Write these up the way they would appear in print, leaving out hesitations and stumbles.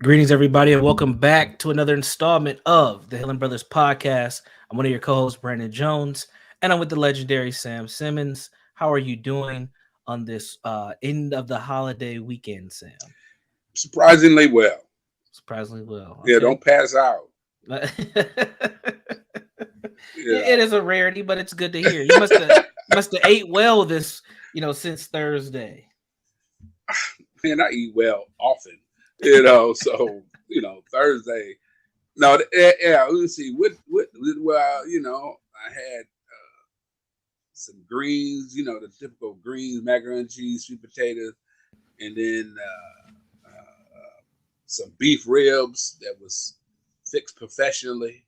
Greetings, everybody, and welcome back to another installment of the Hill Brothers podcast. I'm one of your co-hosts, Brandon Jones, and I'm with the legendary Sam Simmons. How are you doing on this end of the holiday weekend, Sam? Surprisingly well. Surprisingly well. Yeah, Okay. don't pass out. it Yeah, is a rarity, but it's good to hear. You must have ate well this, since Thursday. man, I eat well often. So Thursday. No, yeah. Let's see. What? Well, I had some greens. The typical greens, macaroni and cheese, sweet potatoes, and then some beef ribs that was fixed professionally.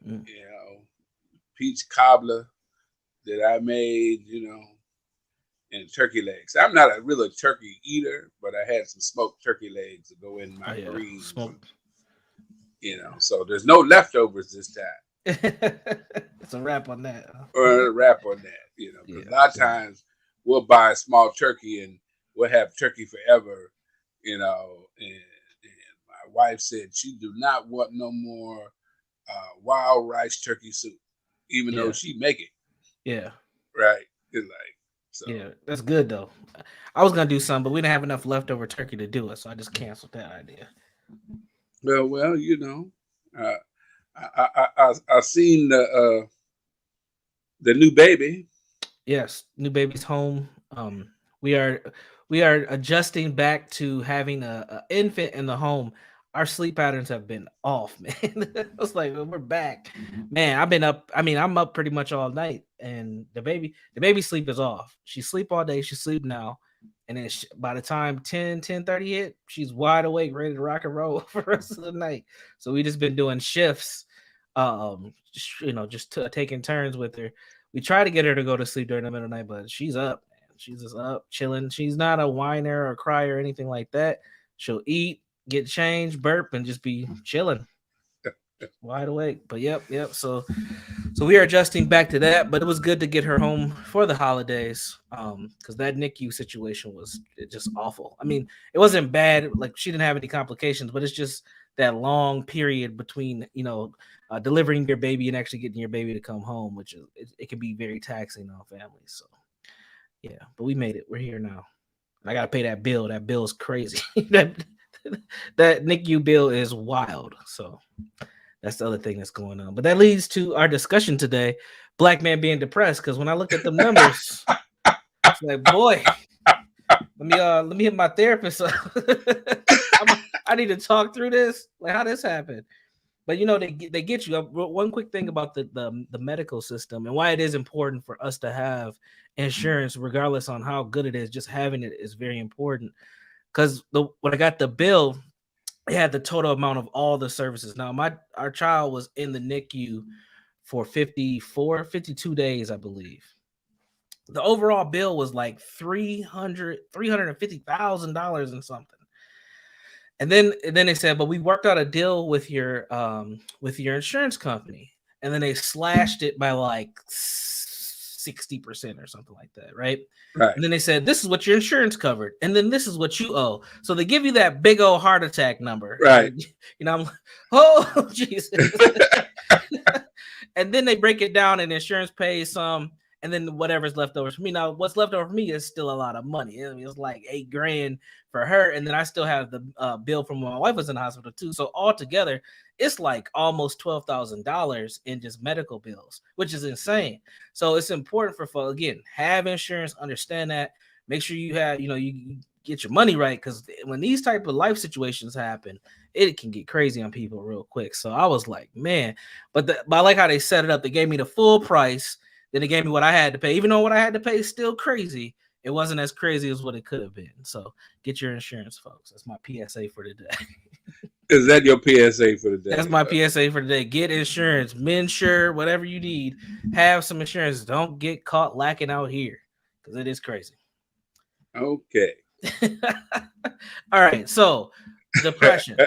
Mm. You know, peach cobbler that I made. And turkey legs. I'm not a really turkey eater, but I had some smoked turkey legs to go in Oh my yeah, greens. smoke. So there's no leftovers this time. It's a wrap on that. Huh? Or a wrap on that, Yeah. because a lot of times we'll buy a small turkey and we'll have turkey forever, and my wife said she do not want no more wild rice turkey soup, even though Yeah. she make it Yeah. right. It's like so. Yeah, that's good though. I was gonna do some, but we didn't have enough leftover turkey to do it, so I just canceled that idea. Well, uh, I seen the new baby. Yes, new baby's home. We are we are adjusting back to having a infant in the home. Our sleep patterns have been off, man. I was like, we're back, man. I've been up. I mean, I'm up pretty much all night, and the baby sleep is off. She sleep all day. She sleep now, and then by the time 10:30 hit, she's wide awake, ready to rock and roll for the rest of the night. So we just been doing shifts, just taking turns with her. We try to get her to go to sleep during the middle of the night, but she's up, man. She's just up, chilling. She's not a whiner or crier or anything like that. She'll eat, get changed, burp, and just be chilling, wide awake. But yep. So we are adjusting back to that. But it was good to get her home for the holidays, because that NICU situation was just awful. I mean, it wasn't bad, like she didn't have any complications, but it's just that long period between delivering your baby and actually getting your baby to come home, which is it can be very taxing on families. So yeah, but we made it. We're here now. I gotta pay that bill. That bill is crazy. that NICU bill is wild. So that's the other thing that's going on. But that leads to our discussion today: black man being depressed. Because when I looked at the numbers, it's like, boy, let me hit my therapist. I need to talk through this. Like, how this happened? But they get you. One quick thing about the medical system and why it is important for us to have insurance, regardless on how good it is. Just having it is very important. Because when I got the bill, it had the total amount of all the services. Now our child was in the NICU for 52 days, I believe. The overall bill was like $350,000 and something. And then they said, but we worked out a deal with your insurance company, and then they slashed it by like 60% or something like that, right? Right. And then they said, this is what your insurance covered, and then this is what you owe. So they give you that big old heart attack number, Right. and I'm like, oh Jesus. And then they break it down, and insurance pays some, and then whatever's left over for me. Now, what's left over for me is still a lot of money. I mean, it's like $8,000 for her, and then I still have the bill from when my wife was in the hospital too. So altogether, it's like almost $12,000 in just medical bills, which is insane. So it's important for folks, again, have insurance, understand that, make sure you have, you get your money right, because when these type of life situations happen, it can get crazy on people real quick. So I was like, man, but I like how they set it up. They gave me the full price, then they gave me what I had to pay. Even though what I had to pay is still crazy, it wasn't as crazy as what it could have been. So get your insurance, folks. That's my PSA for today. Is that your PSA for the day? That's my PSA for today. Get insurance, Mensure, whatever you need. Have some insurance. Don't get caught lacking out here, because it is crazy. Okay. All right. So depression.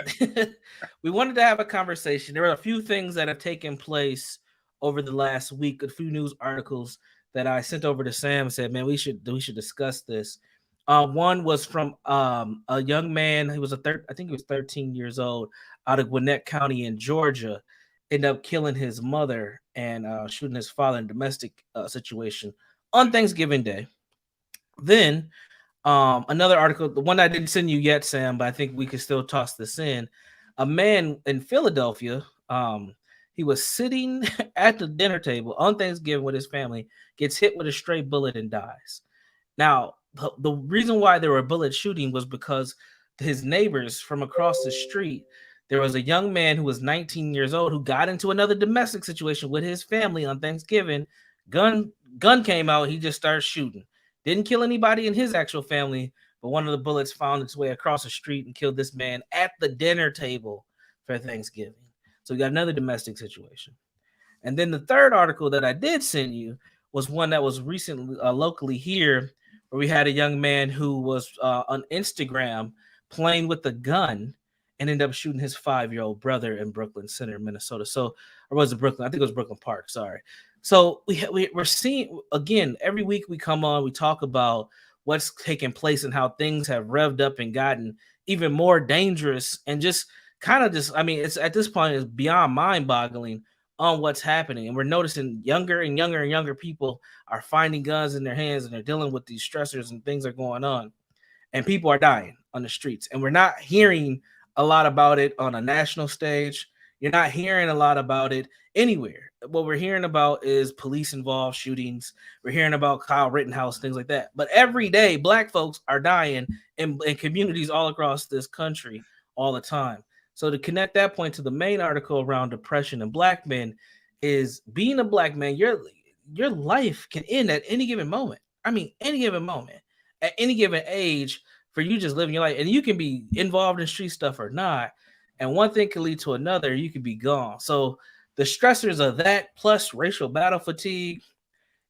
We wanted to have a conversation. There are a few things that have taken place over the last week, a few news articles that I sent over to Sam and said, man, we should discuss this. One was from a young man. He was I think he was 13 years old, out of Gwinnett County in Georgia. Ended up killing his mother and shooting his father in a domestic situation on Thanksgiving Day. Then another article, the one I didn't send you yet, Sam, but I think we could still toss this in. A man in Philadelphia, he was sitting at the dinner table on Thanksgiving with his family, gets hit with a stray bullet and dies. Now, the reason why there were bullet shooting was because his neighbors from across the street, there was a young man who was 19 years old who got into another domestic situation with his family on Thanksgiving. Gun came out, he just started shooting. Didn't kill anybody in his actual family, but one of the bullets found its way across the street and killed this man at the dinner table for Thanksgiving. So we got another domestic situation. And then the third article that I did send you was one that was recently locally here, where we had a young man who was on Instagram playing with a gun and ended up shooting his 5-year-old brother in Brooklyn Center, Minnesota. So, or was it Brooklyn? I think it was Brooklyn Park. Sorry. So we're seeing, again, every week we come on, we talk about what's taking place and how things have revved up and gotten even more dangerous, and just kind of just, I mean, it's at this point, it's beyond mind boggling on what's happening. And we're noticing younger and younger and younger people are finding guns in their hands, and they're dealing with these stressors, and things are going on, and people are dying on the streets. And we're not hearing a lot about it on a national stage. You're not hearing a lot about it anywhere. What we're hearing about is police involved shootings. We're hearing about Kyle Rittenhouse, things like that. But every day, Black folks are dying in communities all across this country all the time. So to connect that point to the main article around depression and Black men, is being a Black man, your life can end at any given moment. I mean, any given moment, at any given age, for you just living your life. And you can be involved in street stuff or not. And one thing can lead to another, you could be gone. So the stressors of that, plus racial battle fatigue,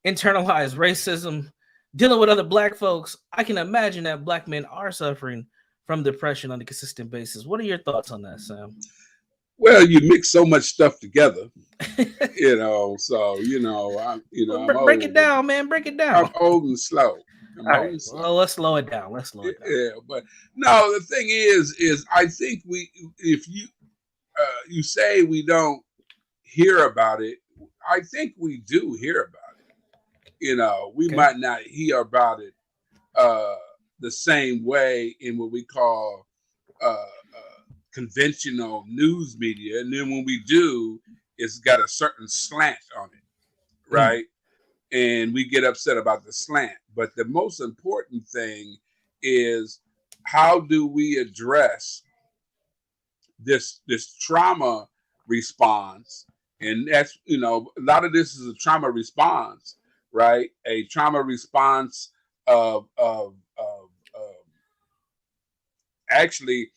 internalized racism, dealing with other Black folks, I can imagine that Black men are suffering from depression on a consistent basis. What are your thoughts on that, Sam? Well, you mix so much stuff together, So Well, I'm break it old. down, man. Break it I'm down. old and slow. I'm All old right. and slow. Well, let's slow it down. Yeah, but no, the thing is I think if you say we don't hear about it, I think we do hear about it. We Okay. might not hear about it uh, the same way in what we call conventional news media, and then when we do, it's got a certain slant on it, Mm. right? And we get upset about the slant. But the most important thing is, how do we address this trauma response? And that's, a lot of this is a trauma response, right? A trauma response of actually,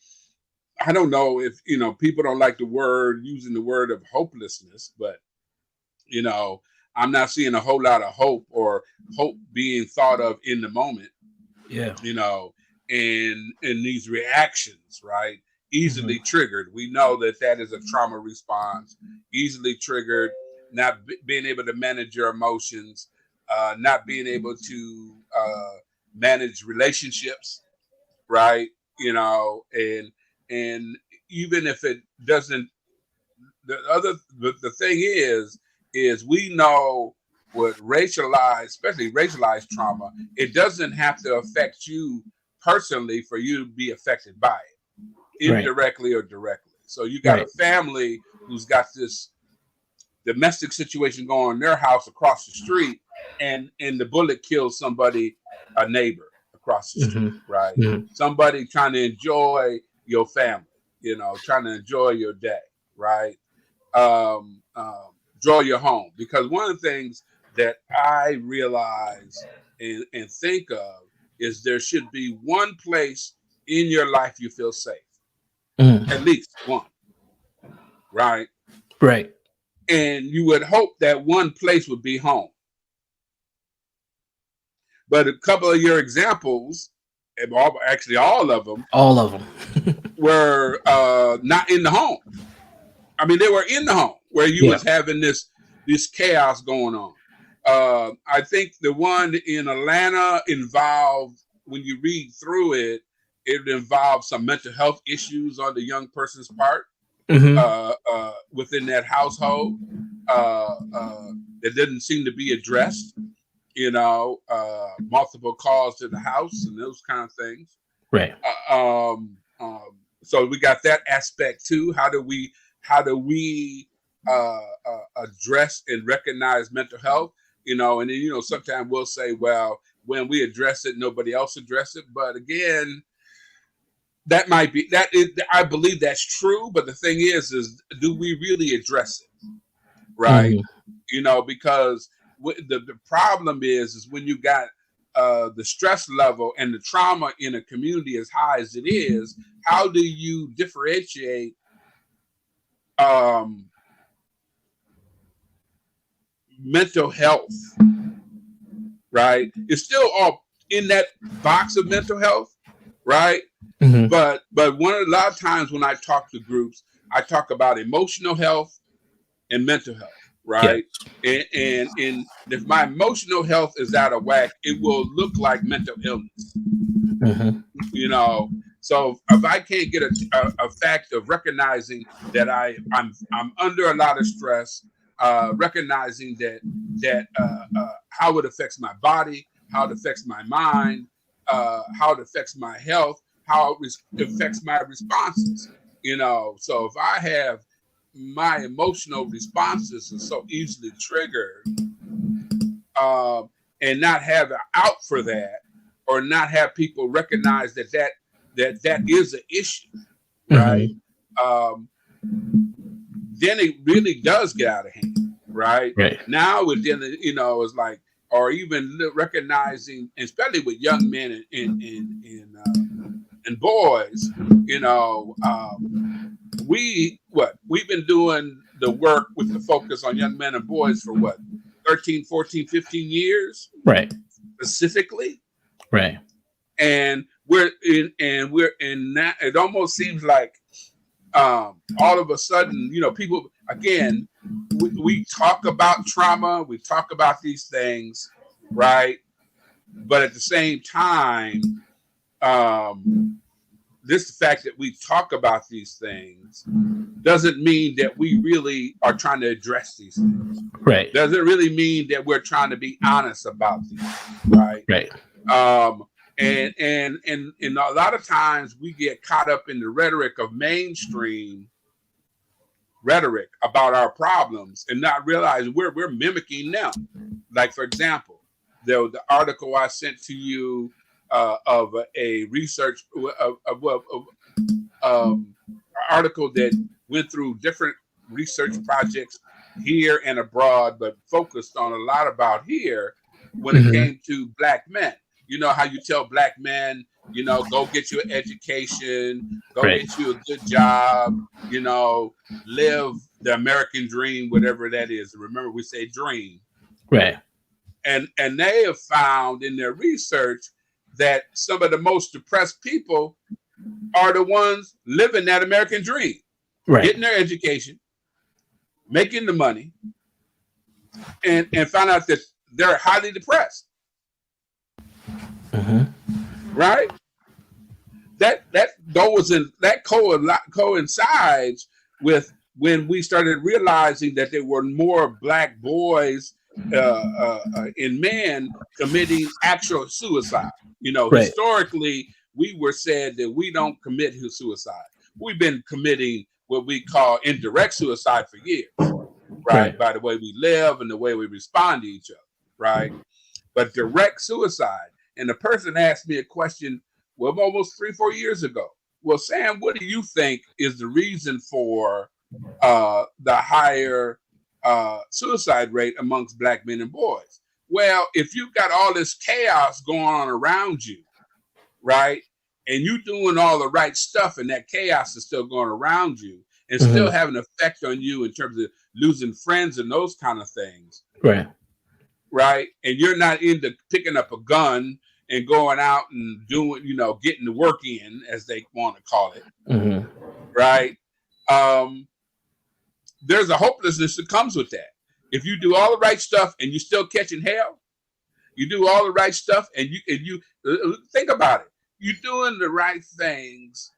I don't know if people don't like the word, using the word of hopelessness, but you know I'm not seeing a whole lot of hope, or hope being thought of in the moment, Yeah. you know and these reactions, right? Hmm. Easily triggered. We know that that is a trauma response. Easily triggered, not being able to manage your emotions, not being able to manage relationships, right? And even if it doesn't, the thing is we know with racialized, especially racialized trauma, it doesn't have to affect you personally for you to be affected by it, Right. indirectly or directly. So you got a Right. family who's got this domestic situation going on in their house across the street, and the bullet kills somebody, a neighbor across the street, Hmm. right? Hmm. Somebody trying to enjoy your family, trying to enjoy your day, right? Draw your home. Because one of the things that I realize and think of is, there should be one place in your life you feel safe, at Mm. least one, right? Right. And you would hope that one place would be home. But a couple of your examples, actually all of them, All of them. were not in the home. I mean, they were in the home where you Yeah. was having this chaos going on. I think the one in Atlanta involved when you read through it, it involves some mental health issues on the young person's part within that household that doesn't seem to be addressed. Multiple calls to the house and those kind of things. Right. So we got that aspect too. How do we address and recognize mental health? And then sometimes we'll say, well, when we address it, nobody else address it. But again, that might be that is. I believe that's true. But the thing is do we really address it? Right? Because the problem is when you got the stress level and the trauma in a community as high as it is, how do you differentiate mental health? Right? It's still all in that box of mental health, right? But a lot of times when I talk to groups, I talk about emotional health and mental health. Right. Yeah. And if my emotional health is out of whack, it will look like mental illness. So if I can't get a fact of recognizing that I'm under a lot of stress, recognizing that how it affects my body, how it affects my mind, how it affects my health, how it affects my responses. So if I have my emotional responses are so easily triggered, and not have an out for that, or not have people recognize that is an issue, right? Then it really does get out of hand, right? Now we're dealing, it's like, or even recognizing, especially with young men and boys, we've been doing the work with the focus on young men and boys for 13, 14, 15 years, right? Specifically, right? And we're in that. It almost seems like all of a sudden, people again. We talk about trauma, we talk about these things, right? But at the same time, this fact that we talk about these things doesn't mean that we really are trying to address these things. Right. Doesn't really mean that we're trying to be honest about these things, right? Right. And a lot of times we get caught up in the rhetoric of mainstream rhetoric about our problems and not realize we're mimicking them. Like, for example, the article I sent to you of a research article that went through different research projects here and abroad, but focused on a lot about here when it came to Black men. You know how you tell Black men, go get you an education, go get you a good job, live the American dream, whatever that is. Remember, we say dream. Right. And they have found in their research that some of the most depressed people are the ones living that American dream, getting their education, making the money, and found out that they're highly depressed. Right? That coincides with when we started realizing that there were more Black boys and men committing actual suicide. Historically, we were said that we don't commit suicide. We've been committing what we call indirect suicide for years, right? By the way we live and the way we respond to each other, right? But direct suicide. And the person asked me a question, almost 3-4 years ago. Well, Sam, what do you think is the reason for the higher suicide rate amongst Black men and boys? Well, if you've got all this chaos going on around you, right, and you're doing all the right stuff and that chaos is still going around you and still having an effect on you in terms of losing friends and those kind of things, right, and you're not into picking up a gun and going out and doing, getting the work in, as they want to call it, right? There's a hopelessness that comes with that. If you do all the right stuff and you're still catching hell, You do all the right stuff, and you think about it. You're doing the right things,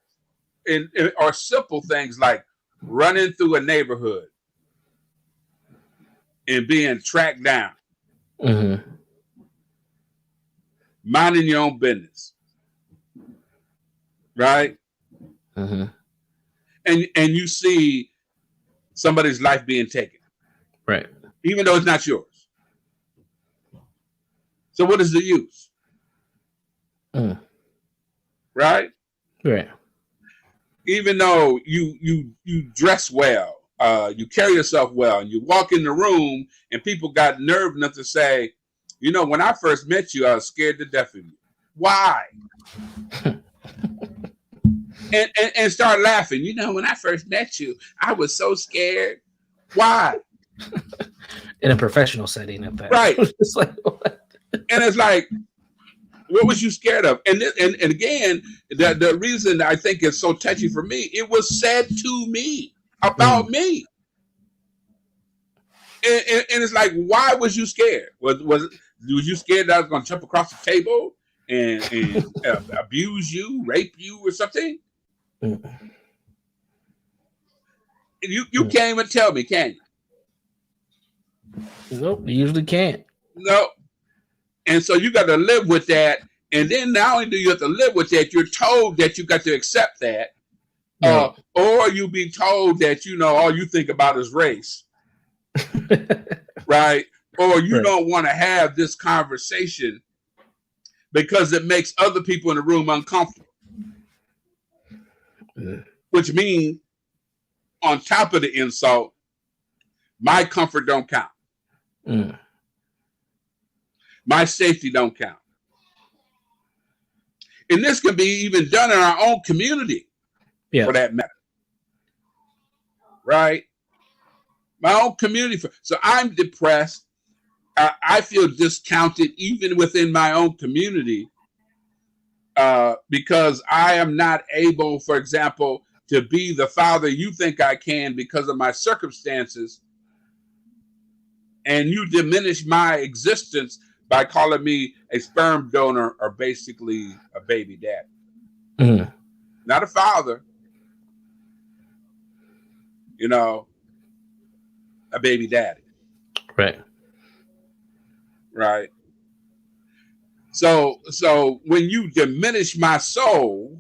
or simple things like running through a neighborhood and being tracked down, minding your own business, right? And you see somebody's life being taken, right? Even though it's not yours. So what is the use? Right? Right. Even though you dress well, you carry yourself well, and you walk in the room, and people got nerve enough to say, you know, when I first met you, I was scared to death of you. Why? and start laughing. You know, when I first met you, I was so scared. Why? In a professional setting at that. Right. It's like, what? And it's like, what was you scared of? And again, the reason I think it's so touchy for me, it was said to me about me. And it's like, why was you scared? Was you scared that I was going to jump across the table and abuse you, rape you, or something? You can't even tell me, can you? Nope, you usually can't. No. And so you got to live with that. And then not only do you have to live with that, you're told that you got to accept that. Or you be told that, you know, all you think about is race. Right? Or you don't want to have this conversation because it makes other people in the room uncomfortable. Which means, on top of the insult, my comfort don't count. My safety don't count. And this can be even done in our own community, for that matter. Right? My own community. So I'm depressed. I feel discounted even within my own community because I am not able, for example, to be the father you think I can because of my circumstances. And you diminish my existence by calling me a sperm donor or basically a baby daddy. Not a father. You know, a baby daddy. Right. So when you diminish my soul,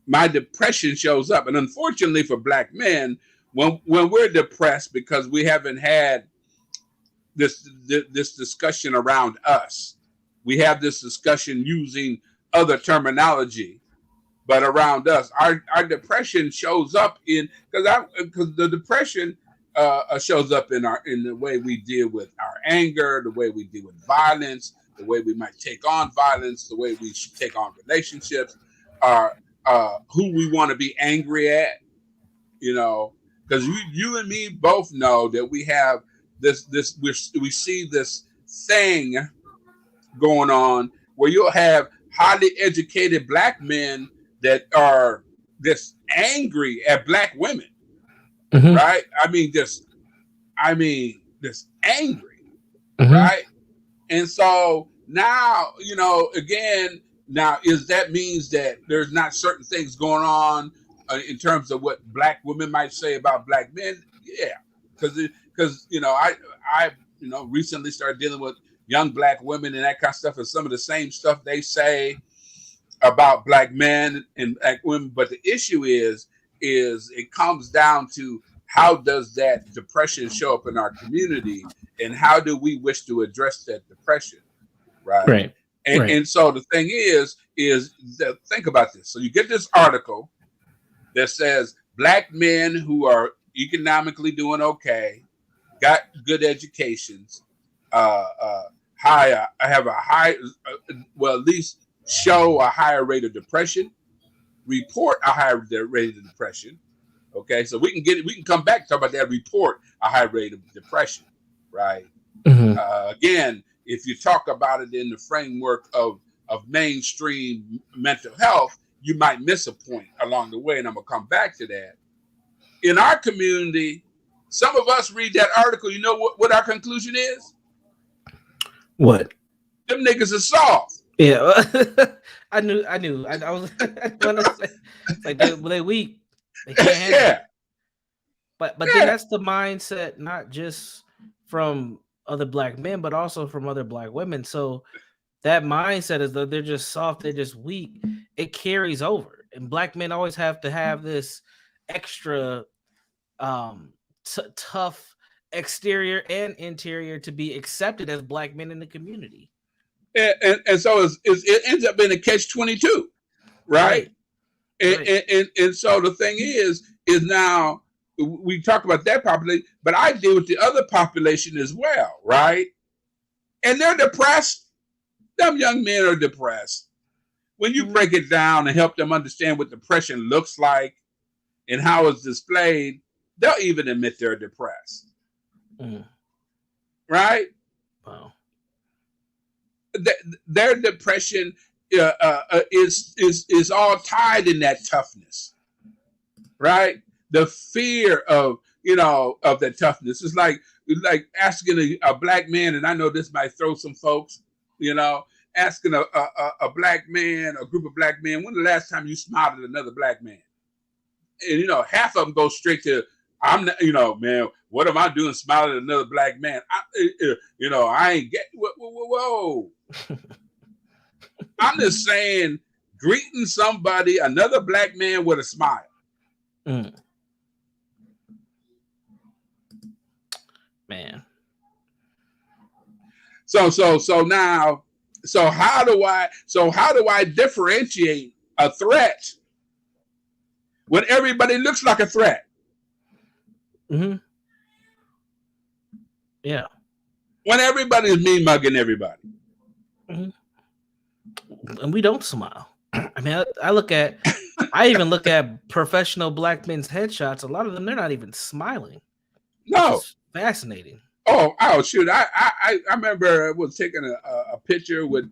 my depression shows up. And unfortunately for Black men, when we're depressed because we haven't had this discussion around us, we have this discussion using other terminology, but around us, our depression shows up because the depression shows up in the way we deal with our anger, the way we deal with violence, the way we might take on violence, the way we should take on relationships, who we want to be angry at, you know, because you and me both know that we have we see this thing going on where you'll have highly educated Black men that are just angry at Black women, right? I mean, just angry, right? And so now, you know, again, that means that there's not certain things going on in terms of what Black women might say about Black men? Yeah, because you know, I recently started dealing with young Black women and that kind of stuff, and some of the same stuff they say about Black men and Black women. But the issue is it comes down to how does that depression show up in our community, and how do we wish to address that depression, right? And so the thing is that, think about this. So you get this article that says Black men who are economically doing okay, got good educations, have a high, well, at least show a higher rate of depression, report a higher rate of depression. Okay, so we can come back and talk about that. Report a high rate of depression, right? Again, if you talk about it in the framework of mainstream mental health, you might miss a point along the way, and I'm gonna come back to that. In our community, some of us read that article. You know what our conclusion is? What? Them niggas are soft. Yeah, I knew. I was gonna say it's like they weak. They can't handle Yeah, it. But then yeah. that's the mindset, not just from other black men, but also from other black women. So that mindset is that they're just soft, they're just weak. It carries over, and black men always have to have this extra um tough exterior and interior to be accepted as black men in the community. And so it ends up being a catch-22, right? Right, right. And so the thing is now we talk about that population, but I deal with the other population as well, right? And they're depressed. Them young men are depressed. When you break it down and help them understand what depression looks like and how it's displayed, they'll even admit they're depressed. Mm. Right? Wow. Their depression is all tied in that toughness, right? The fear of of that toughness. It's like asking a black man, and I know this might throw some folks, asking a black man, a group of black men, when the last time you smiled at another black man? And half of them go straight to, I'm not, man, what am I doing smiling at another black man? I ain't get, whoa. I'm just saying, greeting somebody, another black man with a smile. Mm. Man. So now, how do I differentiate a threat when everybody looks like a threat? Mm-hmm. Yeah. When everybody's mean mugging everybody. Mm-hmm. And we don't smile. I mean, I even look at professional black men's headshots. A lot of them, they're not even smiling. No. It's fascinating. Oh, shoot. I remember I was taking a picture with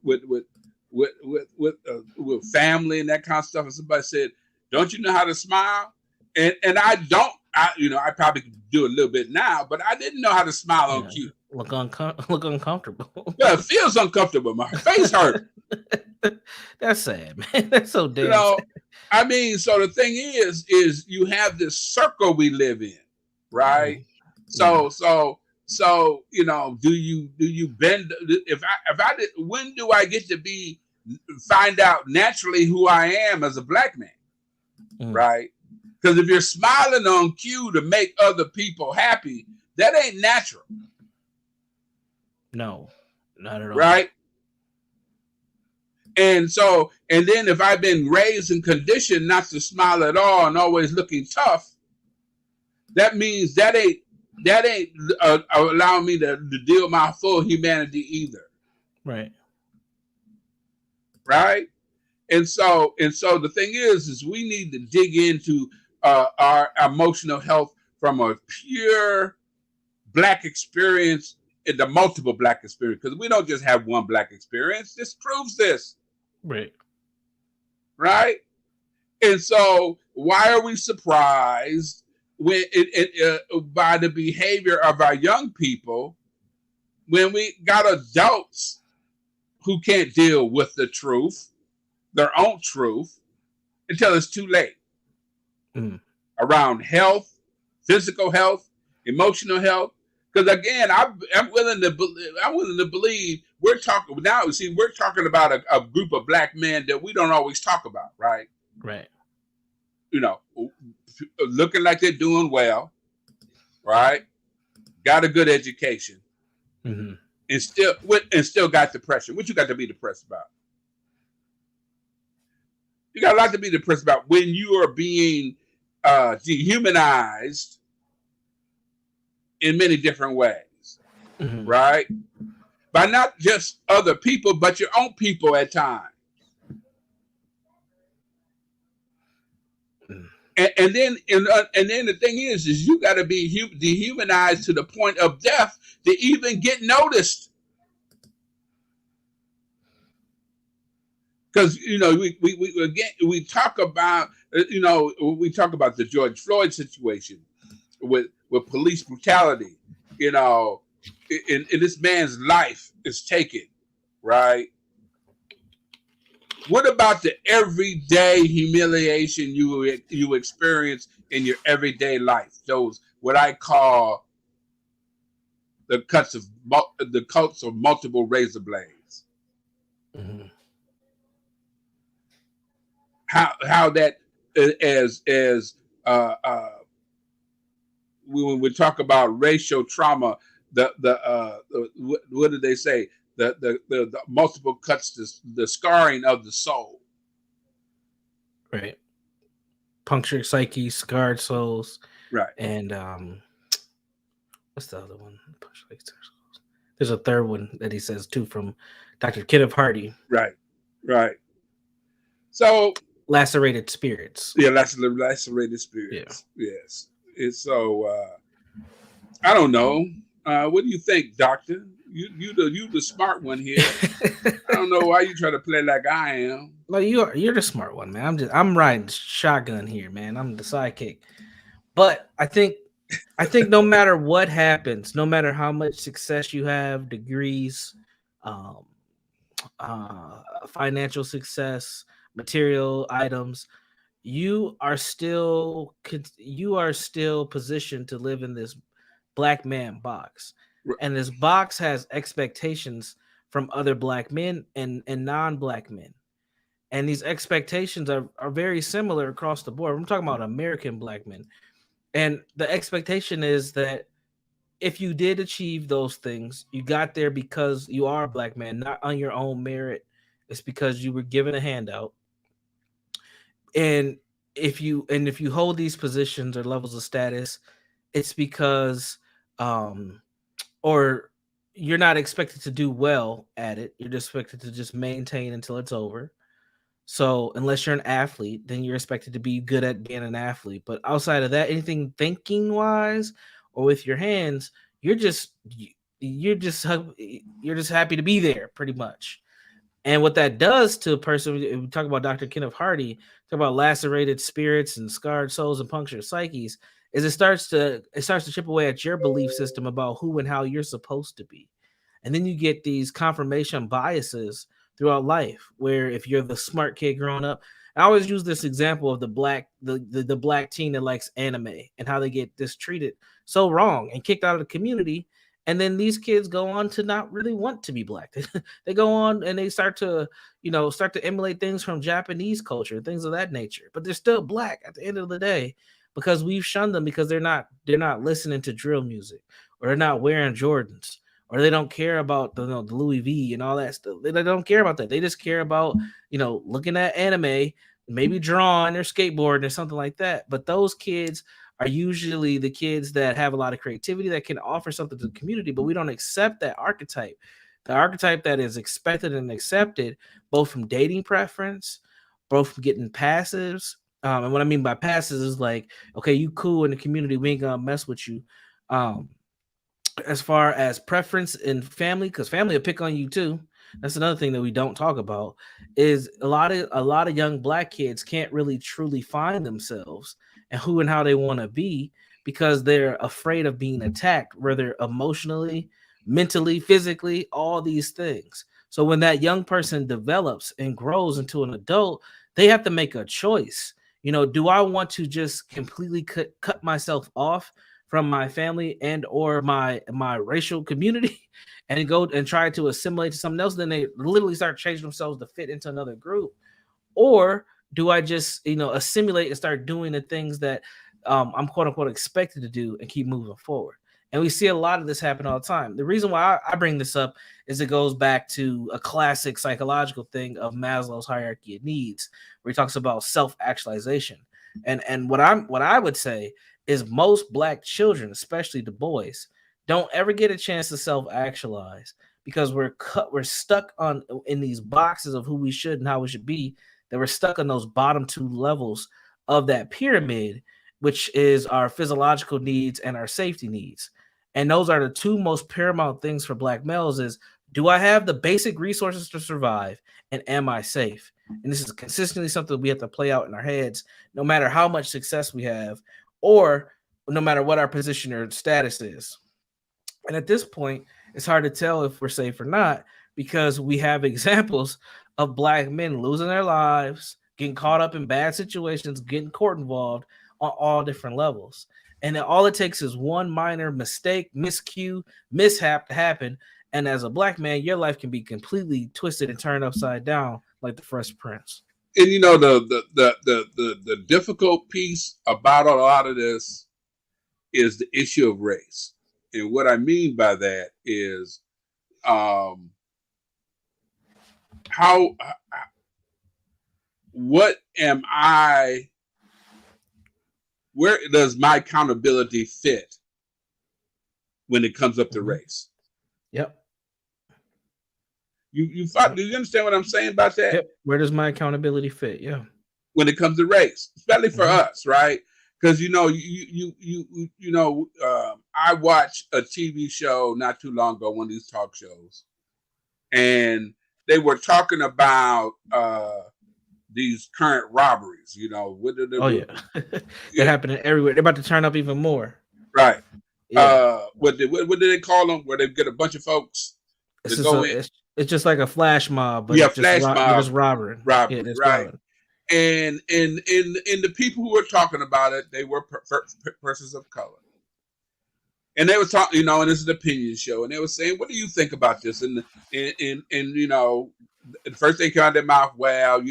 family and that kind of stuff. And somebody said, don't you know how to smile? And I don't, I probably could do a little bit now, but I didn't know how to smile on cue. Look uncomfortable. Yeah, it feels uncomfortable. My face hurt. That's sad, man. That's so damn sad. I mean, so the thing is you have this circle we live in, right? Mm-hmm. So do you bend? If I did, when do I get to find out naturally who I am as a black man, right? Because if you're smiling on cue to make other people happy, that ain't natural. No, not at all. Right? And then if I've been raised and conditioned not to smile at all and always looking tough, that means that ain't allowing me to deal my full humanity either. Right. Right. And so the thing is we need to dig into our emotional health from a pure black experience, in the multiple black experience, because we don't just have one black experience. This proves this. Right. Right. And so why are we surprised when by the behavior of our young people when we got adults who can't deal with the truth, their own truth, until it's too late? Around health, physical health, emotional health. Because again, I'm willing to believe we're talking now. See, we're talking about a group of black men that we don't always talk about, right? Right. Looking like they're doing well, right? Got a good education, and still got depression. What you got to be depressed about? You got a lot to be depressed about when you are being dehumanized in many different ways, right? By not just other people, but your own people at times. And then the thing is you got to be dehumanized to the point of death to even get noticed. Because we talk about the George Floyd situation with police brutality, and this man's life is taken, right? What about the everyday humiliation you experience in your everyday life? Those what I call the cuts of multiple razor blades. Mhm. How that as when we talk about racial trauma, what did they say? The multiple cuts, the scarring of the soul. Right. Punctured psyche, scarred souls, Right, and what's the other one? Punctured psyche, scarred souls. There's a third one that he says too from Dr. Kenneth Hardy. right, right. So Lacerated spirits. yeah, lacerated Yeah. spirits. Yes. It's so I don't know. What do you think, Doctor? You the smart one here. I don't know why you try to play like I am. Well, you're the smart one, man. I'm riding shotgun here, man. I'm the sidekick. But I think no matter what happens, no matter how much success you have, degrees, um, financial success, material items, you are still positioned to live in this black man box, and this box has expectations from other black men and non-black men, and these expectations are very similar across the board. I'm talking about American black men, and the expectation is that if you did achieve those things, you got there because you are a black man, not on your own merit. It's because you were given a handout. And if you hold these positions or levels of status, it's because um or you're not expected to do well at it. You're just expected to just maintain until it's over. So unless you're an athlete, then you're expected to be good at being an athlete. But outside of that, anything thinking wise or with your hands, you're just you're just you're just happy to be there, pretty much. And what that does to a person, we talk about Dr. Kenneth Hardy, talk about lacerated spirits and scarred souls and punctured psyches, is it starts to chip away at your belief system about who and how you're supposed to be. And then you get these confirmation biases throughout life, where if you're the smart kid growing up, I always use this example of the black teen that likes anime and how they get mistreated so wrong and kicked out of the community. And then these kids go on to not really want to be black. They go on and they start to emulate things from Japanese culture, things of that nature. But they're still black at the end of the day because we've shunned them because they're not listening to drill music, or they're not wearing Jordans, or they don't care about the Louis V and all that stuff. They don't care about that. They just care about looking at anime, maybe drawing or skateboarding or something like that. But those kids are usually the kids that have a lot of creativity that can offer something to the community, but we don't accept that archetype. The archetype that is expected and accepted, both from dating preference, both from getting passives. And what I mean by passes is like, okay, you cool in the community, we ain't gonna mess with you. Um, as far as preference in family, because family will pick on you too. That's another thing that we don't talk about. Is a lot of young black kids can't really truly find themselves and who and how they want to be because they're afraid of being attacked, whether emotionally, mentally, physically, all these things. So when that young person develops and grows into an adult, they have to make a choice. Do I want to just completely cut myself off from my family and or my racial community and go and try to assimilate to something else? Then they literally start changing themselves to fit into another group. Or do I just assimilate and start doing the things that I'm quote unquote expected to do and keep moving forward? And we see a lot of this happen all the time. The reason why I bring this up is it goes back to a classic psychological thing of Maslow's hierarchy of needs, where he talks about self-actualization. And what I would say is most black children, especially the boys, don't ever get a chance to self-actualize because we're stuck on in these boxes of who we should and how we should be, that we're stuck on those bottom two levels of that pyramid, which is our physiological needs and our safety needs. And those are the two most paramount things for black males is, do I have the basic resources to survive, and am I safe? And this is consistently something we have to play out in our heads, no matter how much success we have, or no matter what our position or status is. And at this point, it's hard to tell if we're safe or not because we have examples of black men losing their lives, getting caught up in bad situations, getting court involved on all different levels. And then all it takes is one minor mistake, miscue, mishap to happen. And as a black man, your life can be completely twisted and turned upside down, like the Fresh Prince. And the difficult piece about a lot of this is the issue of race. And what I mean by that is how what am I where does my accountability fit when it comes up to race? Yep. You do you understand what I'm saying about that? Yep. Where does my accountability fit? Yeah. When it comes to race, especially for us, right? Because I watched a TV show not too long ago, one of these talk shows, and they were talking about these current robberies. They're happening everywhere. They're about to turn up even more. Right. Yeah. What do they call them? Where they get a bunch of folks to go in. It's just like a flash mob, but it's just robbing. Right. Robbing. And the people who were talking about it, they were persons of color. And they were talking, and this is an opinion show, and they were saying, "What do you think about this?" And the first thing came out of their mouth, well,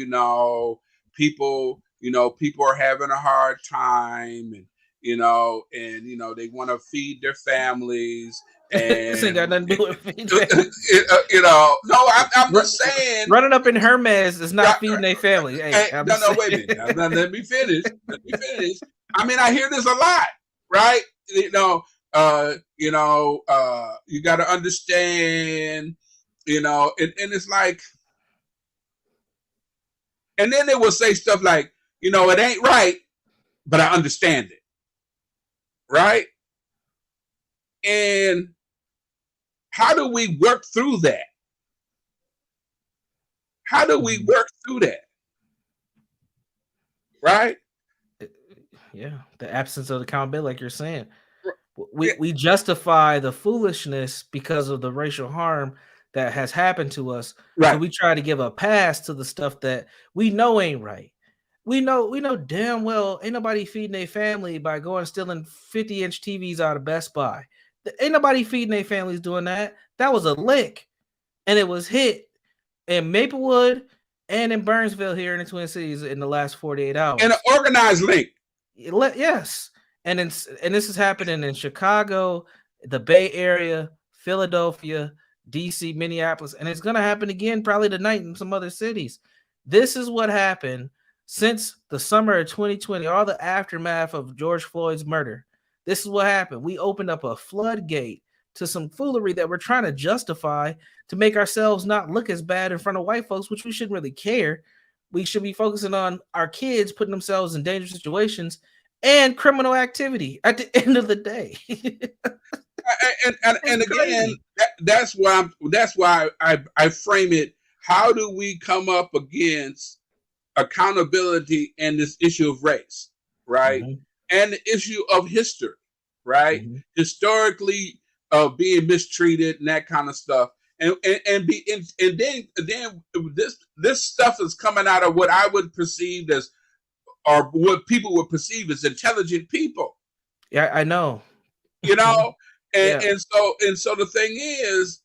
people are having a hard time, and they want to feed their families. And this ain't got nothing to do with feeding. No, I'm just saying. Running up in Hermes is not feeding their family. Hey, no, wait a minute. Let me finish. I mean, I hear this a lot, right? You got to understand, and it's like, and then they will say stuff like, it ain't right, but I understand it, right? And how do we work through that? How do we work through that? Right? Yeah. The absence of accountability, like you're saying. We justify the foolishness because of the racial harm that has happened to us. Right. So we try to give a pass to the stuff that we know ain't right. We know damn well ain't nobody feeding their family by going stealing 50-inch TVs out of Best Buy. Ain't nobody feeding their families doing that. That was a lick, and it was hit in Maplewood and in Burnsville here in the Twin Cities in the last 48 hours. And an organized link. Yes, and this is happening in Chicago, the Bay Area, Philadelphia, DC, Minneapolis, and it's gonna happen again probably tonight in some other cities. This is what happened since the summer of 2020, all the aftermath of George Floyd's murder. This is what happened. We opened up a floodgate to some foolery that we're trying to justify to make ourselves not look as bad in front of white folks, which we shouldn't really care. We should be focusing on our kids putting themselves in dangerous situations and criminal activity at the end of the day. and again, that's why I frame it. How do we come up against accountability and this issue of race, right? Mm-hmm. And the issue of history, right? Mm-hmm. Historically, being mistreated and that kind of stuff, and then this stuff is coming out of what I would perceive as, or what people would perceive as intelligent people. Yeah, I know. And so the thing is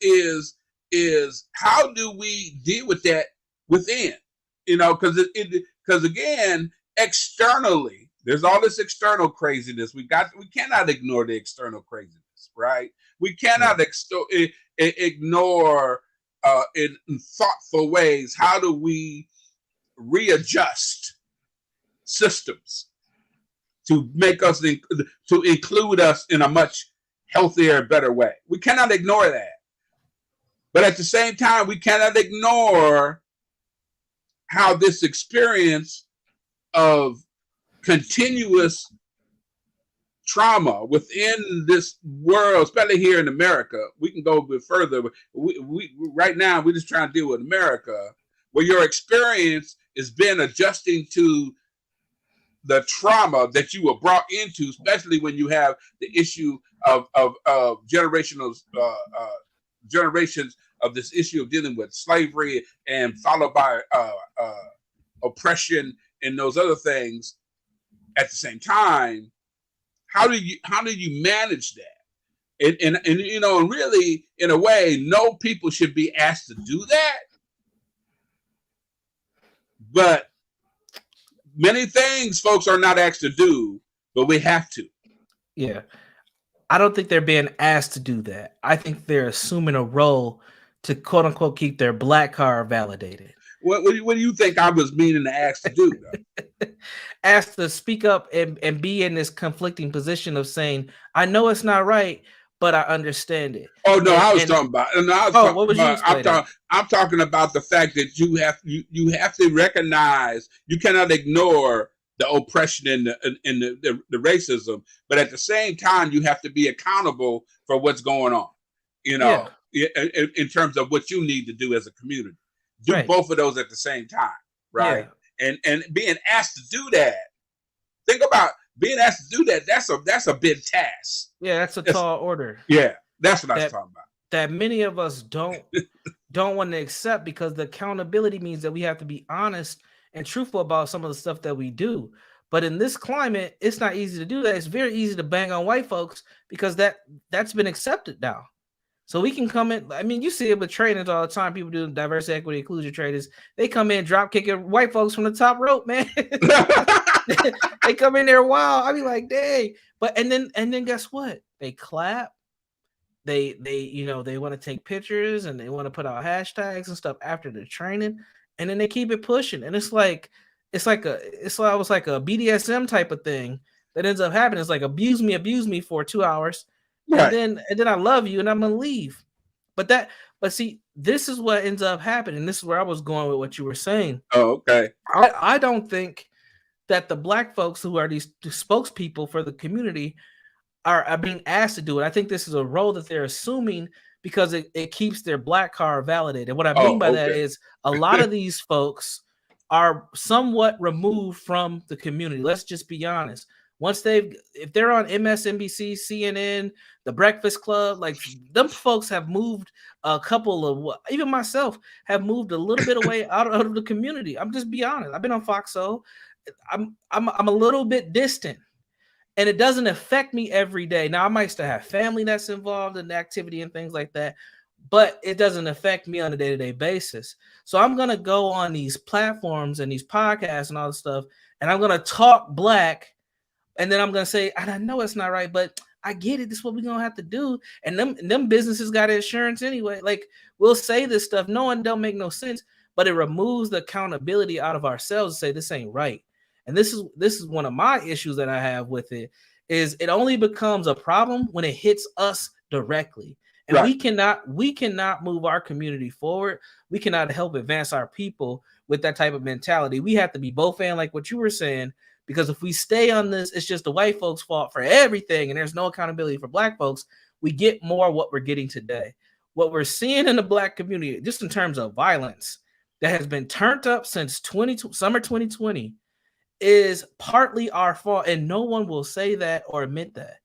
how do we deal with that within? Because again, externally, there's all this external craziness. We cannot ignore the external craziness, right? We cannot ignore in thoughtful ways. How do we readjust systems to make us to include us in a much healthier, better way? We cannot ignore that. But at the same time, we cannot ignore how this experience of continuous trauma within this world, especially here in America, we can go a bit further. We right now, we're just trying to deal with America, where your experience has been adjusting to the trauma that you were brought into, especially when you have the issue of generational generations of this issue of dealing with slavery and followed by oppression and those other things at the same time. How do you manage that? And you know, really, in a way, no people should be asked to do that. But many things folks are not asked to do, but we have to. Yeah. I don't think they're being asked to do that. I think they're assuming a role to quote unquote keep their black card validated. What do you think I was meaning to ask to do, though? Asked to speak up and be in this conflicting position of saying, I know it's not right, but I understand it. Oh no, I was talking about. No, what was you explaining? I'm talking about the fact that you have to recognize you cannot ignore the oppression and the racism, but at the same time you have to be accountable for what's going on. You know, in terms of what you need to do as a community, do both of those at the same time, right? Yeah. And being asked to do that. Think about being asked to do that. That's a big task. Yeah, that's a tall order. Yeah, that's what I was talking about. That many of us don't want to accept, because the accountability means that we have to be honest and truthful about some of the stuff that we do. But in this climate, it's not easy to do that. It's very easy to bang on white folks because that's been accepted now. So we can come in. I mean, you see it with trainings all the time. People do diversity, equity, inclusion trainings. They come in drop kicking white folks from the top rope, man. They come in there wild. I be like, dang. But and then guess what? They clap. They want to take pictures and they want to put out hashtags and stuff after the training, and then they keep it pushing. And it's like a BDSM type of thing that ends up happening. It's like abuse me for 2 hours. Right. And then I love you and I'm gonna leave. But see, this is what ends up happening. This is where I was going with what you were saying. Oh, okay. I don't think that the black folks who are these spokespeople for the community are being asked to do it. I think this is a role that they're assuming because it keeps their black card validated. What I mean by that is a lot of these folks are somewhat removed from the community. Let's just be honest. If they're on MSNBC, CNN, The Breakfast Club, like them folks have moved a couple of, even myself, have moved a little bit away out of the community. I'm just be honest. I've been on Foxo. I'm a little bit distant, and it doesn't affect me every day. Now I might still have family that's involved in the activity and things like that, but it doesn't affect me on a day-to-day basis. So I'm gonna go on these platforms and these podcasts and all this stuff, and I'm gonna talk black. And then I'm gonna say, and I know it's not right, but I get it. This is what we're gonna have to do. And them businesses got insurance anyway. Like, we'll say this stuff, knowing don't make no sense, but it removes the accountability out of ourselves to say this ain't right. And this is one of my issues that I have with it, is it only becomes a problem when it hits us directly. And we cannot move our community forward. We cannot help advance our people with that type of mentality. We have to be both in, like what you were saying. Because if we stay on this, it's just the white folks' fault for everything, and there's no accountability for black folks, we get more what we're getting today. What we're seeing in the black community, just in terms of violence, that has been turned up since summer 2020, is partly our fault, and no one will say that or admit that.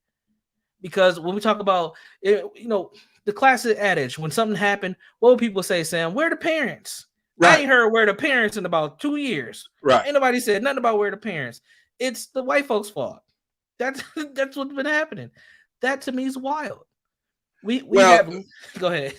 Because when we talk about, the classic adage, when something happened, what would people say, Sam? Where are the parents? Right. I ain't heard where the parents in about 2 years. Right. Ain't nobody said nothing about where the parents. It's the white folks' fault. That's what's been happening. That to me is wild. Go ahead.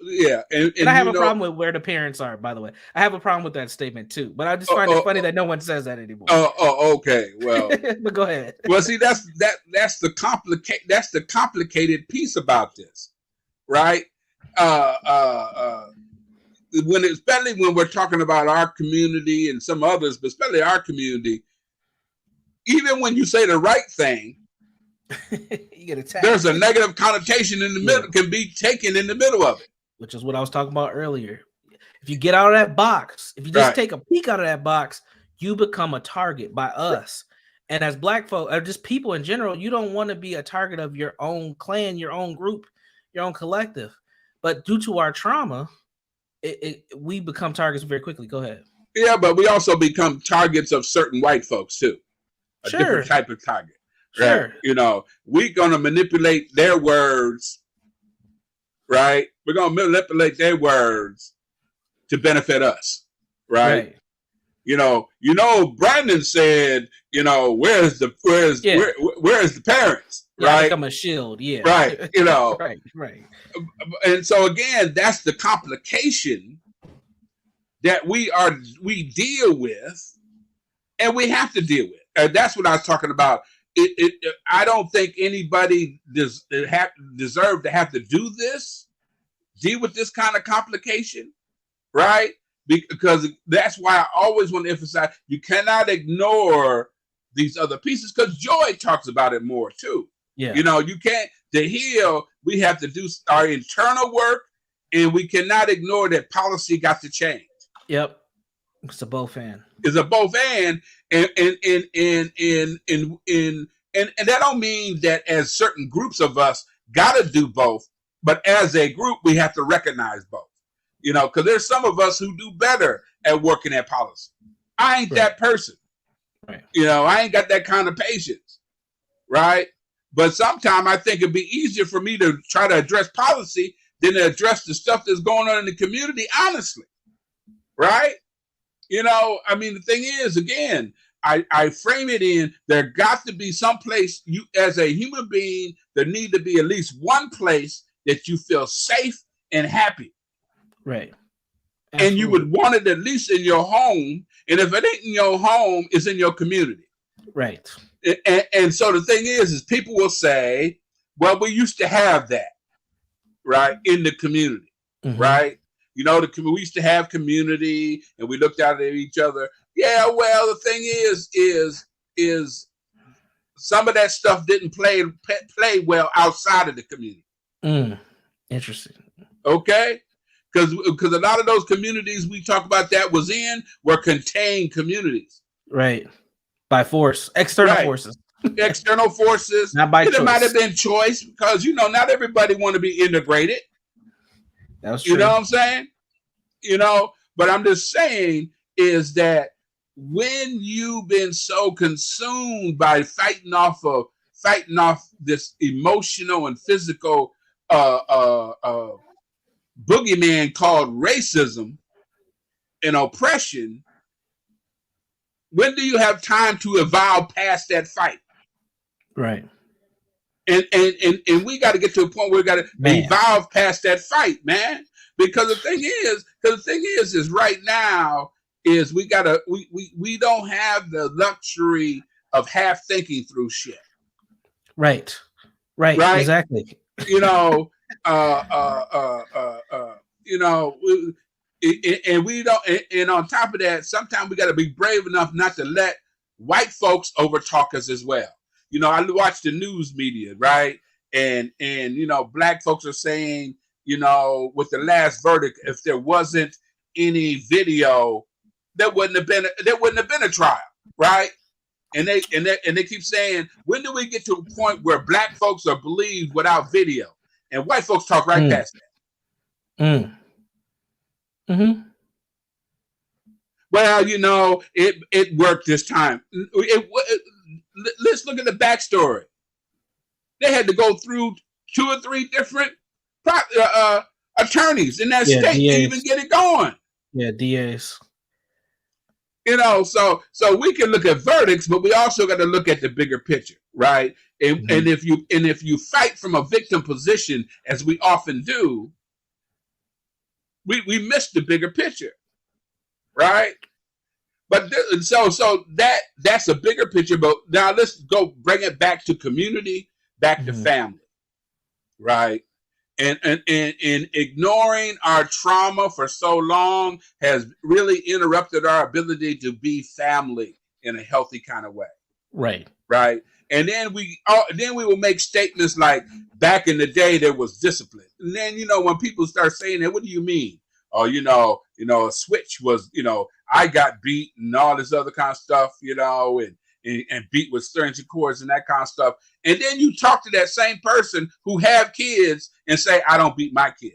Yeah. And I have a problem with where the parents are, by the way. I have a problem with that statement too. But I just find it funny that no one says that anymore. Okay. Well, but go ahead. Well, see, that's the complicated piece about this, right? Especially when we're talking about our community and some others, but especially our community, even when you say the right thing, you get attacked. There's a negative connotation in the middle, can be taken in the middle of it. Which is what I was talking about earlier. If you get out of that box, if you just take a peek out of that box, you become a target by us. And as black folk, or just people in general, you don't want to be a target of your own clan, your own group, your own collective. But due to our trauma, we become targets very quickly. Go ahead. Yeah, but we also become targets of certain white folks too. A Sure. different type of target. Sure. Right? You know, we're gonna manipulate their words, right? We're gonna manipulate their words to benefit us, right? Right. You know, Brandon said, you know, where's the parents, Yeah, I right? become a shield. Yeah. Right. You know, Right. Right. and so again, that's the complication that we deal with, and we have to deal with. And that's what I was talking about. I don't think anybody deserve to have to do this, deal with this kind of complication, right? Because that's why I always want to emphasize you cannot ignore these other pieces, because Joy talks about it more too. Yeah. You know, you can't, to heal, we have to do our internal work, and we cannot ignore that policy got to change. Yep. It's a both and. It's a both and that don't mean that as certain groups of us gotta do both, but as a group we have to recognize both. You know, because there's some of us who do better at working at policy. I ain't that person. Right. You know, I ain't got that kind of patience. Right? But sometimes I think it'd be easier for me to try to address policy than to address the stuff that's going on in the community, honestly. Right? You know, I mean, the thing is, again, I frame it in, there got to be some place, you as a human being, there need to be at least one place that you feel safe and happy. Right. Absolutely. And you would want it at least in your home. And if it ain't in your home, it's in your community. Right. And so the thing is people will say, well, we used to have that, right, in the community, right? You know, we used to have community, and we looked out at each other. Yeah, well, the thing is some of that stuff didn't play well outside of the community. Interesting. Okay, because a lot of those communities we talk about that was in were contained communities. Right. By force, external forces. External forces. Not by choice. It might have been choice because, you know, not everybody want to be integrated. That was true. You know what I'm saying? You know, but I'm just saying is that when you've been so consumed by fighting off this emotional and physical boogeyman called racism and oppression, when do you have time to evolve past that fight? Right. And we got to get to a point where we got to evolve past that fight, man. Because the thing is right now is we don't have the luxury of half thinking through shit. Right. Exactly. You know, you know, and we don't. And on top of that, sometimes we got to be brave enough not to let white folks overtalk us as well. You know, I watch the news media, right? And you know, black folks are saying, you know, with the last verdict, if there wasn't any video, there wouldn't have been a trial, right? And they keep saying, when do we get to a point where black folks are believed without video, and white folks talk right past that? Well, you know, it worked this time. Let's look at the backstory. They had to go through 2 or 3 different attorneys in that state DAs. To even get it going. Yeah, DAs. You know, so we can look at verdicts, but we also got to look at the bigger picture, right? And if you fight from a victim position, as we often do, we miss the bigger picture, right? But so that's a bigger picture. But now let's go bring it back to community, back to family, right? And ignoring our trauma for so long has really interrupted our ability to be family in a healthy kind of way. Right. And then we will make statements like, back in the day there was discipline. And then, you know, when people start saying that, what do you mean? Oh, you know, a switch was, you know, I got beat and all this other kind of stuff, you know, and beat with stringent cords and that kind of stuff. And then you talk to that same person who have kids and say, I don't beat my kids.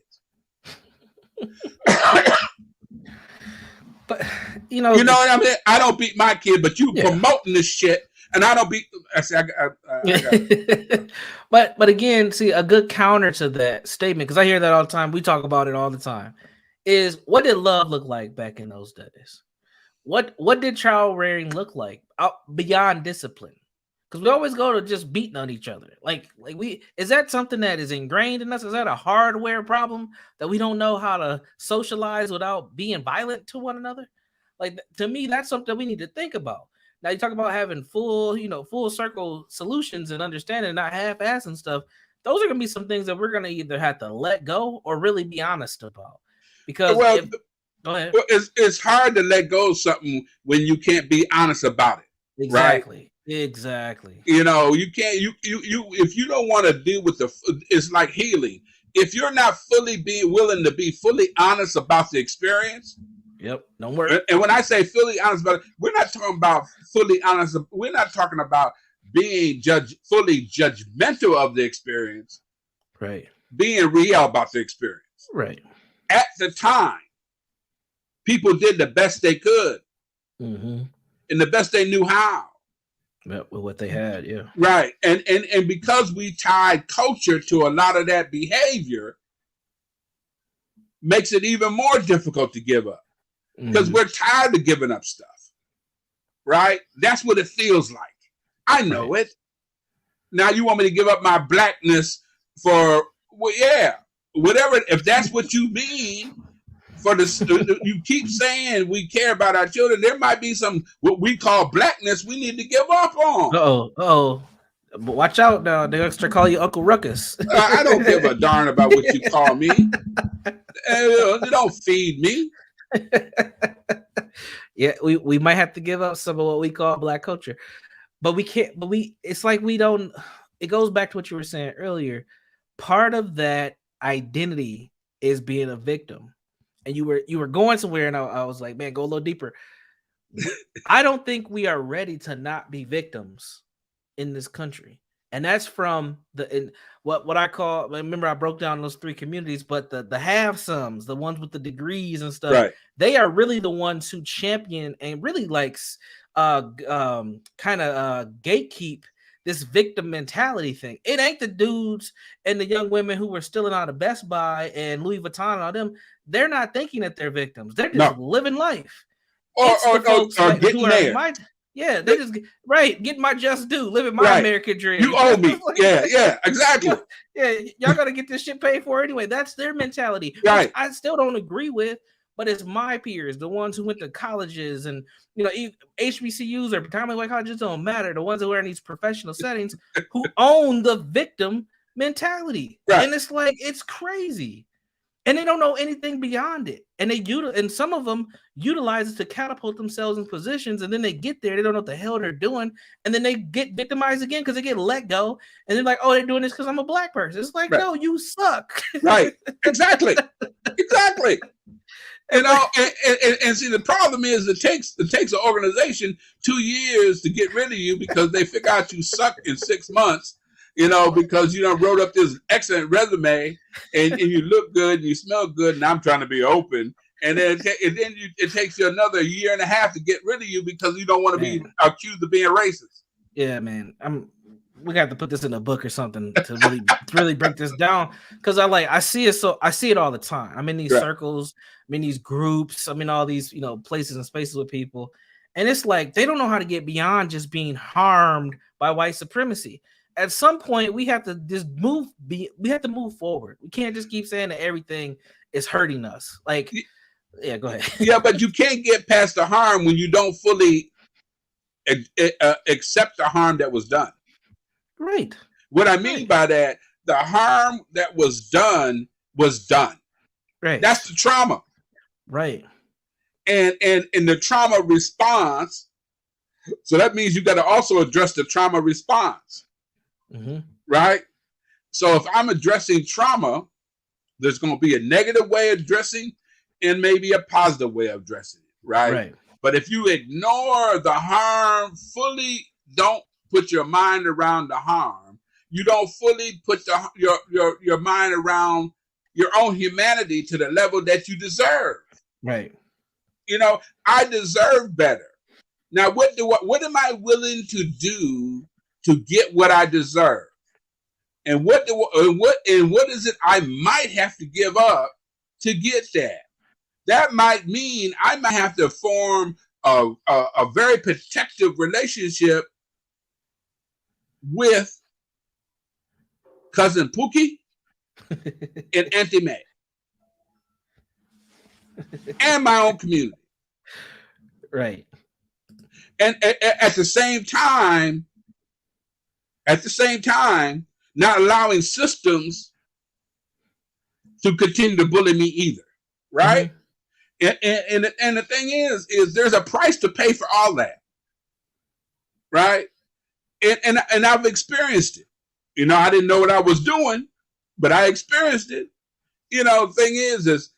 But you know what I mean? I don't beat my kid, but you promoting this shit, and I don't beat. I say, I got it. but again, see, a good counter to that statement, because I hear that all the time. We talk about it all the time. Is what did love look like back in those days? What did child rearing look like beyond discipline? Because we always go to just beating on each other. Like is that something that is ingrained in us? Is that a hardware problem that we don't know how to socialize without being violent to one another? Like, to me, that's something we need to think about. Now you talk about having full circle solutions and understanding, not half-assing stuff. Those are gonna be some things that we're gonna either have to let go or really be honest about. Because go ahead. Well, it's hard to let go of something when you can't be honest about it. Exactly. Right? Exactly. You know, you can't. You if you don't want to deal with it's like healing. If you're not willing to be fully honest about the experience. Yep. Don't worry. And when I say fully honest about it, we're not talking about fully honest. We're not talking about being fully judgmental of the experience. Right. Being real about the experience. Right. At the time, people did the best they could, and the best they knew how. With what they had, yeah. Right, and because we tied culture to a lot of that behavior, makes it even more difficult to give up because we're tired of giving up stuff. Right, that's what it feels like. I know it. Now you want me to give up my blackness for whatever. If that's what you mean. For you keep saying we care about our children. There might be some what we call blackness we need to give up on. But watch out now. They're extra call you Uncle Ruckus. I don't give a darn about what you call me. You don't feed me. Yeah, we might have to give up some of what we call black culture, but we can't. But it's like we don't. It goes back to what you were saying earlier. Part of that identity is being a victim. And you were going somewhere, and I was like, man, go a little deeper. I don't think we are ready to not be victims in this country, and that's from what I call. Remember, I broke down those three communities, but the have somes, the ones with the degrees and stuff, right. They are really the ones who champion and really gatekeep this victim mentality thing. It ain't the dudes and the young women who were stealing out of Best Buy and Louis Vuitton and all them. They're not thinking that they're victims. They're just living life. Or getting there. They just getting my just due, living my American dream. You owe me. Yeah, exactly. Y'all gotta get this shit paid for anyway. That's their mentality. Right. I still don't agree with, but it's my peers, the ones who went to colleges and HBCUs or predominantly white colleges don't matter. The ones that were in these professional settings who own the victim mentality. Right. And it's like, it's crazy. And they don't know anything beyond it. And some of them utilize it to catapult themselves in positions, and then they get there, they don't know what the hell they're doing, and then they get victimized again because they get let go, and they're like, oh, they're doing this because I'm a black person. It's like, no, you suck. Right. Exactly. Exactly. And see, the problem is it takes an organization 2 years to get rid of you because they figure out you suck in 6 months. Because you wrote up this excellent resume and you look good and you smell good, and I'm trying to be open. And then it takes you another year and a half to get rid of you because you don't want to be accused of being racist. Yeah, man. We got to put this in a book or something to really break this down, because I see it all the time. I'm in these circles, I'm in these groups, I'm in all these places and spaces with people, and it's like they don't know how to get beyond just being harmed by white supremacy. At some point, we have to just move. We have to move forward. We can't just keep saying that everything is hurting us. Like, yeah, go ahead. Yeah, but you can't get past the harm when you don't fully accept the harm that was done. Right. What I mean by that, the harm that was done was done. Right. That's the trauma. Right. And the trauma response. So that means you got to also address the trauma response. Mm-hmm. Right. So if I'm addressing trauma, there's going to be a negative way of addressing and maybe a positive way of addressing it. Right. But if you ignore the harm, fully don't put your mind around the harm, you don't fully put your mind around your own humanity to the level that you deserve. Right. I deserve better. Now, what am I willing to do to get what I deserve? And what is it I might have to give up to get that? That might mean I might have to form a very protective relationship with cousin Pookie and Auntie May and my own community. Right. And at the same time, not allowing systems to continue to bully me either. Right. Mm-hmm. And the thing is there's a price to pay for all that. Right. And I've experienced it. I didn't know what I was doing, but I experienced it. The thing is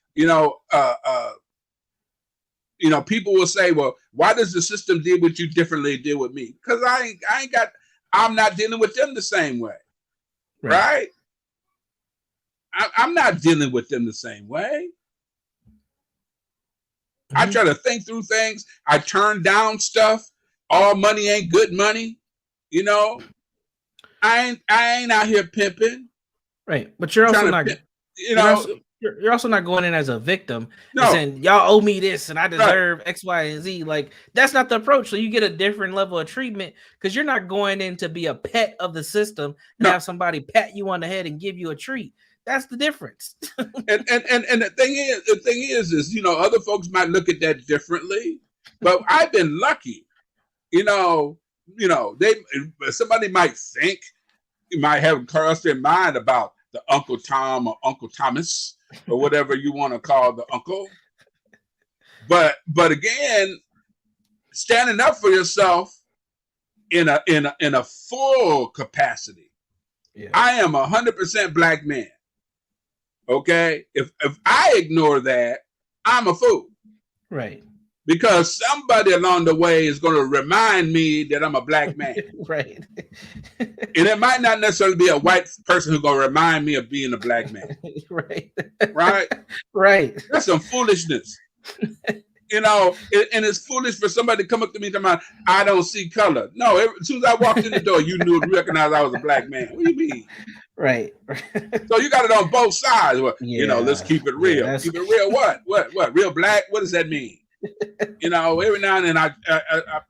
people will say, well, why does the system deal with you differently deal with me? Because I'm not dealing with them the same way. Right? I'm not dealing with them the same way. Mm-hmm. I try to think through things. I turn down stuff. All money ain't good money. I ain't out here pimping. Right. But you're also not, you're also not going in as a victim and saying, y'all owe me this and I deserve X, Y, and Z. Like, that's not the approach. So you get a different level of treatment because you're not going in to be a pet of the system and have somebody pat you on the head and give you a treat. That's the difference. and the thing is, other folks might look at that differently, but I've been lucky. Somebody might think, you might have crossed their mind about the Uncle Tom or Uncle Thomas or whatever you want to call the uncle. But again, standing up for yourself in a full capacity. Yeah. I am 100% black man. Okay? If I ignore that, I'm a fool. Right. Because somebody along the way is going to remind me that I'm a black man. Right. And it might not necessarily be a white person who's going to remind me of being a black man. Right. Right? Right. That's some foolishness. And it's foolish for somebody to come up to me and tell me, I don't see color. No, as soon as I walked in the door, you knew to recognize I was a black man. What do you mean? Right. So you got it on both sides. Well, let's keep it real. Yeah, keep it real. What? Real black? What does that mean? Every now and then I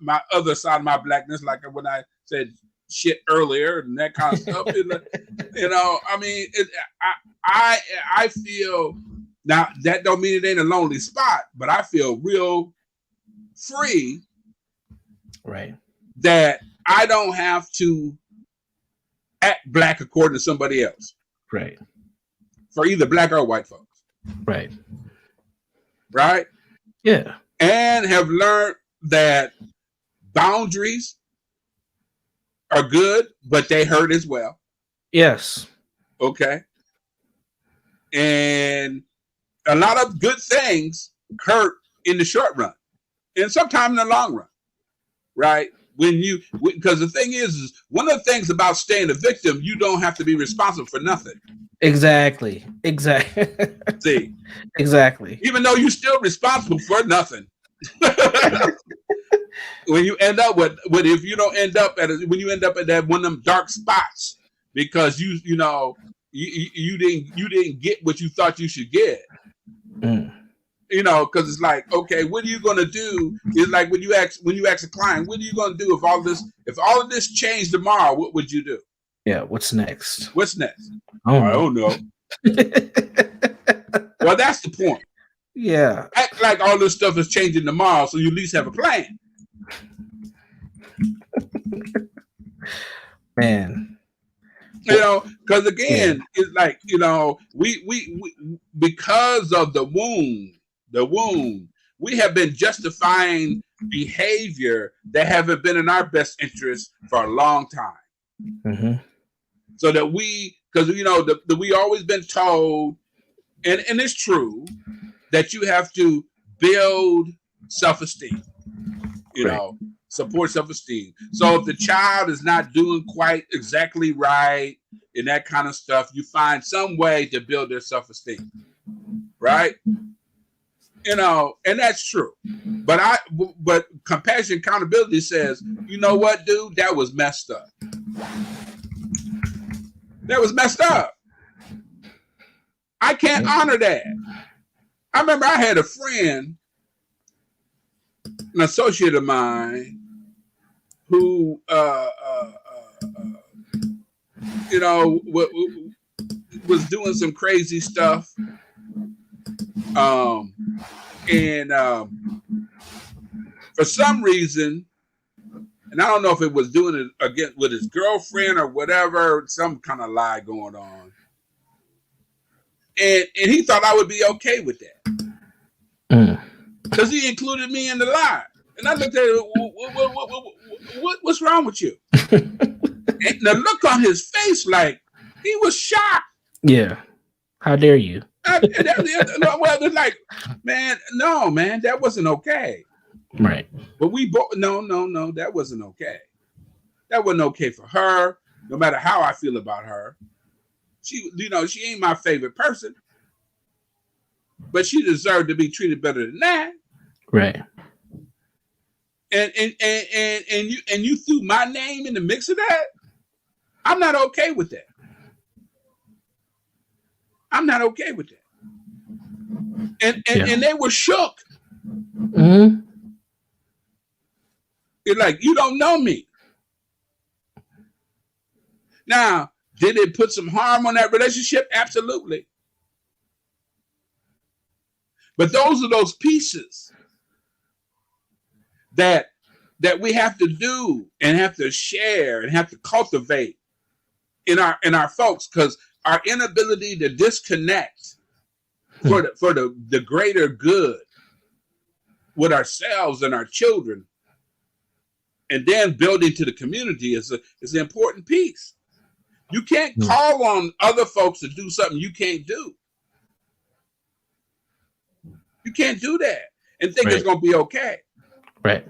my other side of my blackness, like when I said shit earlier and that kind of stuff. I feel now that don't mean it ain't a lonely spot, but I feel real free. Right. That I don't have to act black according to somebody else. Right. For either black or white folks. Right. Right? Yeah. And have learned that boundaries are good, but they hurt as well. Yes. Okay. And a lot of good things hurt in the short run and sometimes in the long run. Right? Because the thing is one of the things about staying a victim, you don't have to be responsible for nothing. Exactly. See, exactly. Even though you're still responsible for nothing. When you end up when you end up at that one of them dark spots because you didn't get what you thought you should get. Mm. Because it's like, okay, what are you gonna do? It's like when you ask a client, what are you gonna do if all of this changed tomorrow? What would you do? Yeah, what's next? I don't know. Well, that's the point. Yeah. Act like all this stuff is changing tomorrow, so you at least have a plan. Man. Because again, it's like, we because of the wound, we have been justifying behavior that haven't been in our best interest for a long time. Mm-hmm. So that because we always been told, and it's true, that you have to build self-esteem, support self-esteem. So if the child is not doing quite exactly right and that kind of stuff, you find some way to build their self-esteem, right? and that's true. But compassion, accountability says, you know what, dude, that was messed up. That was messed up. I can't honor that. I remember I had a friend, an associate of mine, who, was doing some crazy stuff. And for some reason, and I don't know if it was doing it again with his girlfriend or whatever, some kind of lie going on. And he thought I would be okay with that. Because he included me in the lie. And I looked at it, what's wrong with you? And the look on his face, like, he was shocked. Yeah. How dare you? Well, it's like, man, that wasn't okay. Right. But we both, no, that wasn't okay. That wasn't okay for her, no matter how I feel about her. She ain't my favorite person, but she deserved to be treated better than that. Right. And you threw my name in the mix of that. I'm not okay with that. I'm not okay with that. And they were shook. Mm-hmm. It's like, you don't know me. Now, did it put some harm on that relationship? Absolutely. But those are those pieces that we have to do and have to share and have to cultivate in our folks, because our inability to disconnect for the greater good with ourselves and our children, and then building to the community is an important piece. You can't call on other folks to do something you can't do. You can't do that and think it's going to be okay. Right.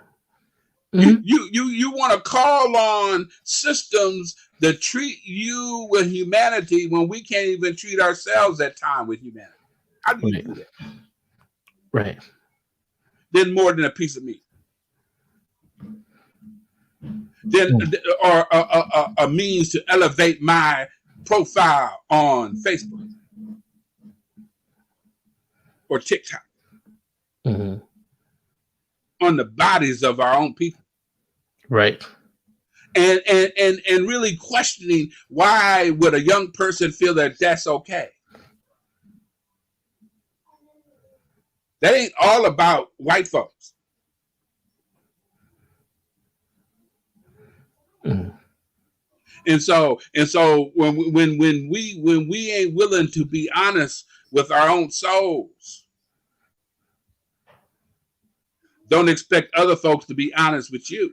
Mm-hmm. You want to call on systems that treat you with humanity when we can't even treat ourselves at time with humanity. How do you do that? Right. Then more than a piece of meat. Then or a means to elevate my profile on Facebook or TikTok. Mm-hmm. On the bodies of our own people. Right. And really questioning, why would a young person feel that that's okay? That ain't all about white folks. Mm. And so when we ain't willing to be honest with our own souls, don't expect other folks to be honest with you.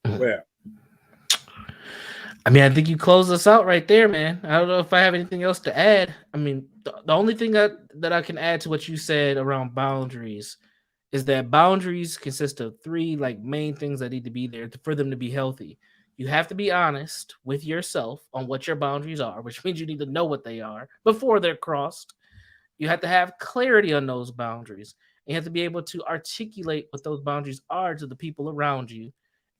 Well, I mean, I think you closed us out right there, man. I don't know if I have anything else to add. I mean, the only thing that I can add to what you said around boundaries is that boundaries consist of three main things that need to be there for them to be healthy. You have to be honest with yourself on what your boundaries are, which means you need to know what they are before they're crossed. You have to have clarity on those boundaries. And you have to be able to articulate what those boundaries are to the people around you.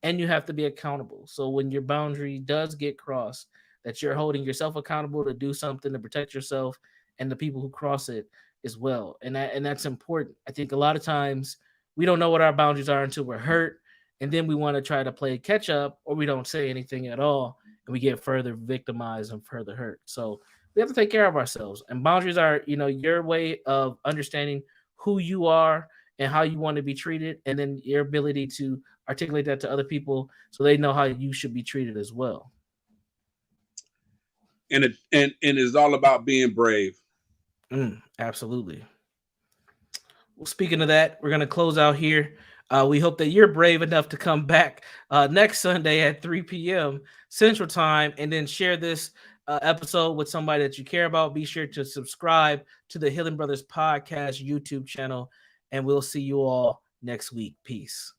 And you have to be accountable. So when your boundary does get crossed, that you're holding yourself accountable to do something to protect yourself and the people who cross it as well. And that's important. I think a lot of times we don't know what our boundaries are until we're hurt. And then we want to try to play catch up, or we don't say anything at all. And we get further victimized and further hurt. So we have to take care of ourselves. And boundaries are, your way of understanding who you are and how you want to be treated, and then your ability to articulate that to other people so they know how you should be treated as well. And it's all about being brave. Absolutely. Well, speaking of that, we're going to close out here. We hope that you're brave enough to come back next Sunday at 3 p.m. Central Time, and then share this episode with somebody that you care about. Be sure to subscribe to the Healing Brothers Podcast YouTube channel, and we'll see you all next week. Peace.